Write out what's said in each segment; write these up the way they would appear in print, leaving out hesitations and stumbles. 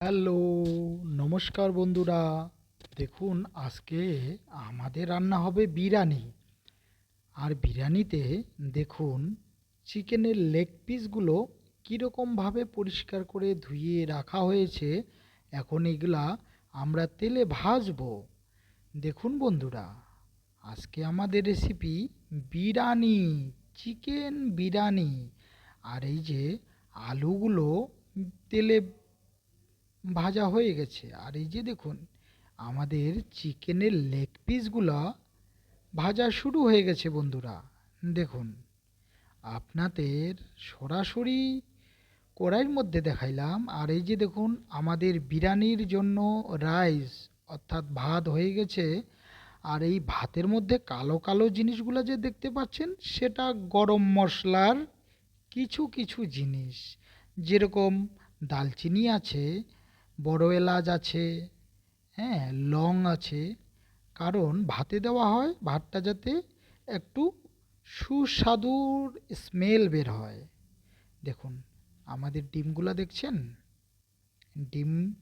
Hello, নমস্কার বন্ধুরা। দেখুন, আজকে আমাদের রান্না হবে বিরিয়ানি। আর বিরিয়ানিতে দেখুন, চিকেনের লেগ পিসগুলো কীরকমভাবে পরিষ্কার করে ধুয়ে রাখা হয়েছে। এখন এগুলা আমরা তেলে ভাজবো। দেখুন বন্ধুরা, আজকে আমাদের রেসিপি বিরিয়ানি, চিকেন বিরিয়ানি। আর এই যে আলুগুলো তেলে ভাজা হয়ে গেছে। আর এই যে দেখুন, আমাদের চিকেনের লেগ পিসগুলো ভাজা শুরু হয়ে গেছে বন্ধুরা। দেখুন, আপনাদের সরাসরি কড়াইয়ের মধ্যে দেখাইলাম। আর এই যে দেখুন, আমাদের বিরিয়ানির জন্য রাইস অর্থাৎ ভাত হয়ে গেছে। আর এই ভাতের মধ্যে কালো কালো জিনিসগুলো যে দেখতে পাচ্ছেন, সেটা গরম মশলার কিছু কিছু জিনিস, যেরকম দালচিনি আছে, বড় এলাচ আছে, হ্যাঁ, লং আছে। কারণ ভাতে দেওয়া হয়, ভাতটা যাতে একটু সুস্বাদুর স্মেল বের হয়। দেখুন, আমাদের ডিমগুলো দেখছেন, ডিম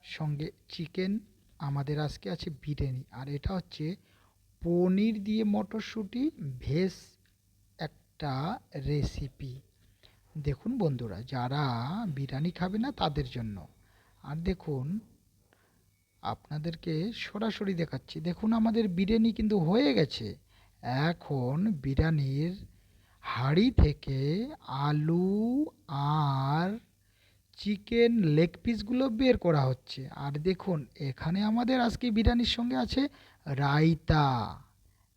সঙ্গে চিকেন। আমাদের আজকে আছে বিরিয়ানি। আর এটা হচ্ছে পনির দিয়ে মটরশুঁটি ভেজ একটা রেসিপি। দেখুন বন্ধুরা, যারা বিরিয়ানি খাবে না তাদের জন্য। আর দেখুন, আপনাদেরকে সরাসরি দেখাচ্ছি। দেখুন, আমাদের বিরিয়ানি কিন্তু হয়ে গেছে। এখন বিরিয়ানির হাঁড়ি থেকে আলু আর চিকেন লেগ পিসগুলো বের করা হচ্ছে। আর দেখুন, এখানে আমাদের আজকে বিরিয়ানির সঙ্গে আছে রায়তা।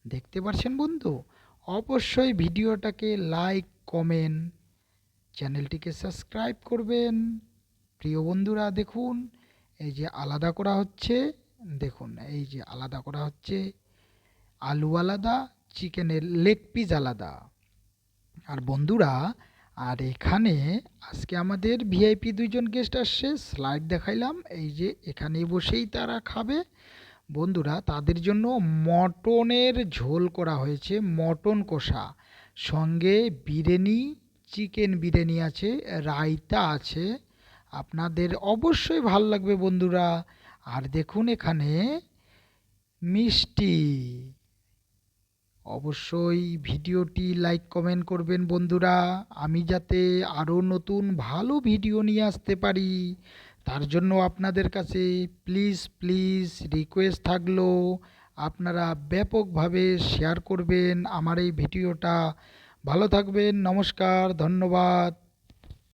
দেখতে পাচ্ছেন বন্ধু? অবশ্যই ভিডিওটাকে লাইক, কমেন্ট, চ্যানেলটিকে সাবস্ক্রাইব করবেন। প্রিয় বন্ধুরা, দেখুন, এই যে আলাদা করা হচ্ছে, দেখুন এই যে আলাদা করা হচ্ছে, আলু আলাদা, চিকেনের লেগ পিস আলাদা। আর বন্ধুরা, আর এখানে আজকে আমাদের ভিআইপি দুইজন গেস্ট আসছে। স্লাইড দেখাইলাম, এই যে এখানে বসেই তারা খাবে। বন্ধুরা, তাদের জন্য মটনের ঝোল করা হয়েছে, মটন কষা, সঙ্গে বিরিয়ানি, চিকেন বিরিয়ানি আছে, রায়তা আছে। আপনাদের অবশ্যই ভালো লাগবে বন্ধুরা। আর দেখুন, এখানে মিষ্টি। অবশ্যই ভিডিওটি লাইক, কমেন্ট করবেন বন্ধুরা, আমি যাতে আরও নতুন ভালো ভিডিও নিয়ে আসতে পারি। তার জন্য আপনাদের কাছে প্লিজ প্লিজ রিকোয়েস্ট থাকলো, আপনারা ব্যাপকভাবে শেয়ার করবেন আমার এই ভিডিওটা। ভালো থাকবেন, নমস্কার, ধন্যবাদ।